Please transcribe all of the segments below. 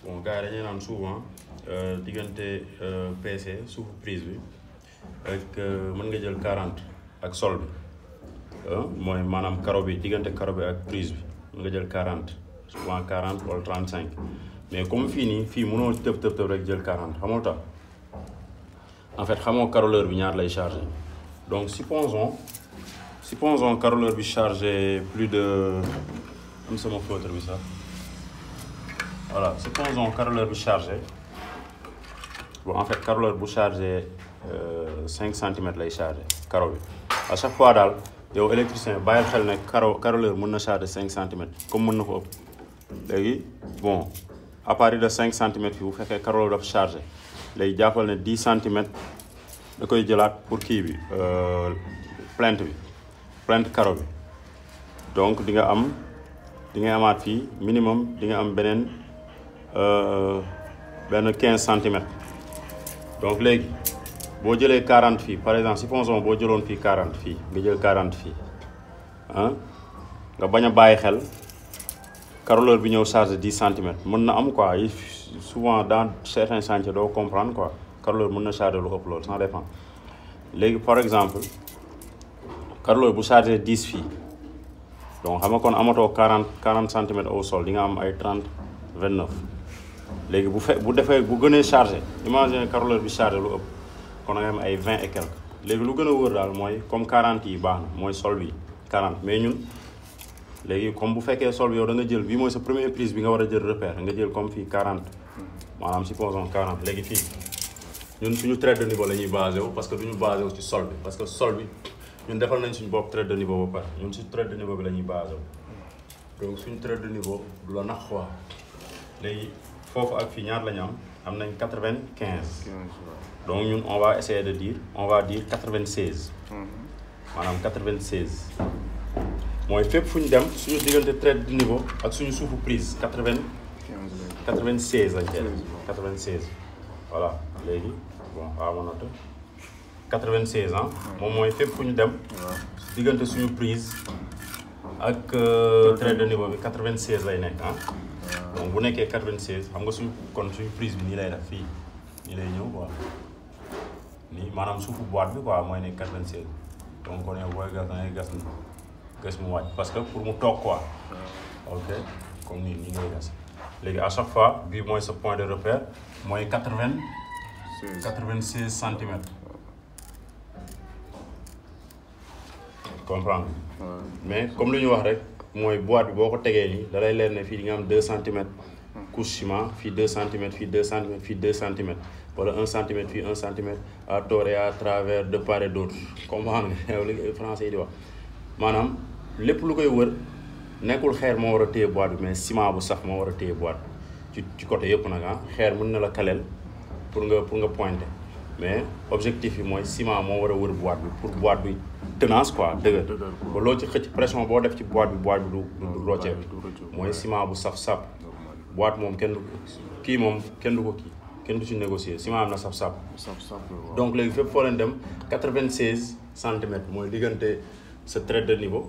bon gars yi dañuy naan souvent diggante PC suufu prise bi ak mën nga jël 40 ak sol bi mooy maanaam karo bi diggante karo bi ak prise bi mën nga jël 40 souvent 40 wala 35 mais comme fii nii fii mënoo tëb rek jël 40 xamoo tax en fait xamoo caroleur bi ñaar lay chargé donc supposons caroleur bi chargé plus de am sama feutre bi sax voilà supposons caroleur bi chargé bon en fait caroleur bu chargé 5 centimètres lay chargé caro bi à chaque fois daal yow électricien bàyyil xel ne caroleur mën na chargé 5 centimètres comme mën na ko ëpp léegi bon à partir de 5 centimètres fii bu fekkee caroleur dafa chargé léegi jàppal ne 10 centimètres da koy jëlaat pour kii bi plainte caro bi donc di nga amaat fii minimum di nga am benn 15 centimètres donc léegi boo jëlee 40 fii par exemple supposons boo jëloon fii 40 fii nga jël 40 fii nga bañ a bàyyi xel caroleur bi ñëw chargé 10 centimètres mën na am quoi souvent dans certains chantiers doo comprendre quoi caroleur mën na chargé lu ëpp loolu ça dépend léegi par exemple caroleur bu chargé 10 fii donc xam nga kon amatoo 40 centimètres au sol di nga am ay 30 29 léegi bu gënee chargé imagine caroleur bi chargé lu ëpp kon da nga am ay 20 et quelque léegi lu gën a wër daal mooy comme 40 yi baax na mooy sol bi 40 mais ñun léegi comme bu fekkee sol bi yow da nga jël bii mooy sa première prise bi nga war a jël repère nga jël comme fii 40 maanaam supposons 40 léegi fii ñun suñu trait de niveau la ñuy basé wu parce que duñu basé wu ci sol bi parce que sol bi ñun defal nañ suñu bopp trait de niveau ba pare ñun ci trait de niveau bi la ñuy basé wu donc suñu trait de niveau du la nax quoi léegi foofu ak fii ñaar la ñu am nañ 95 donc ñun on va essayer de dire 96 maanaam 96 mooy fépp fu ñu dem suñu diggante trait de niveau ak suñu suufu prise 96 lañ koy def 96 voilà léegi bon waaw ma noté 96 moom mooy fépp fu ñu dem diggante suñu prise ak trait de niveau bi 96 lay nekk donc bu nekkee 96 xam nga suñu prise bi nii lay def fii nii lay ñëw quoi nii maanaam suufu boîte bi quoi mooy nekk 96 donc kon yow booy gas da ngay gas mu wàcc parce que pour mu toog quoi ok comme nii ngay gas léegi à chaque fois bii mooy sa point de repère mooy 96 centimètres comprendre mais comme lu ñu wax rek mooy boîte bi boo ko tegee nii da lay leer ne fii di nga am 2 centimètres couche ciment fii 2 centimètres fii 2 centimètres fii 2 centimètres wala 1 centimètre fii 1 centimètre à tort et à travers de part et d'autre comprendre nga yow li français yi di wax maanaam lépp lu koy wër nekkul xeer moo war a téye boîte bi mais ciment bu sax moo war a téye boîte bi ci côté yëpp nag xeer mën na la kaleel pour nga pointer mais objectif bi mooy ciment moo war a wër boîte bi pour boîte bi tenace quoi dëgër ba loo ci xëcc pression boo def ci boîte bi du roccee mooy ciment bu saf-sap boîte moom kenn du ko kenn du ci négocier ciment am na saf-sap donc léegi fépp foo leen dem 96 centimètres mooy diggante sa trait de niveau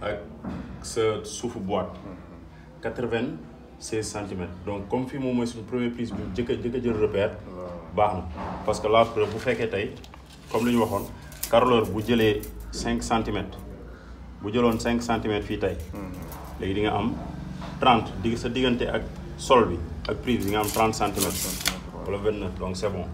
ak sa suufu boîte 96 centimètres donc comme fii moom mooy suñu première prise bu jëkk a jël repère baax na parce que la preuve bu fekkee tey comme li ñu waxoon caroleur bu jëlee 5 centimètres bu jëloon 5 centimètres fii tey léegi di nga am 30 sa diggante ak sol bi ak prise bi di nga am 30 centimètres wala 29 donc c'est bon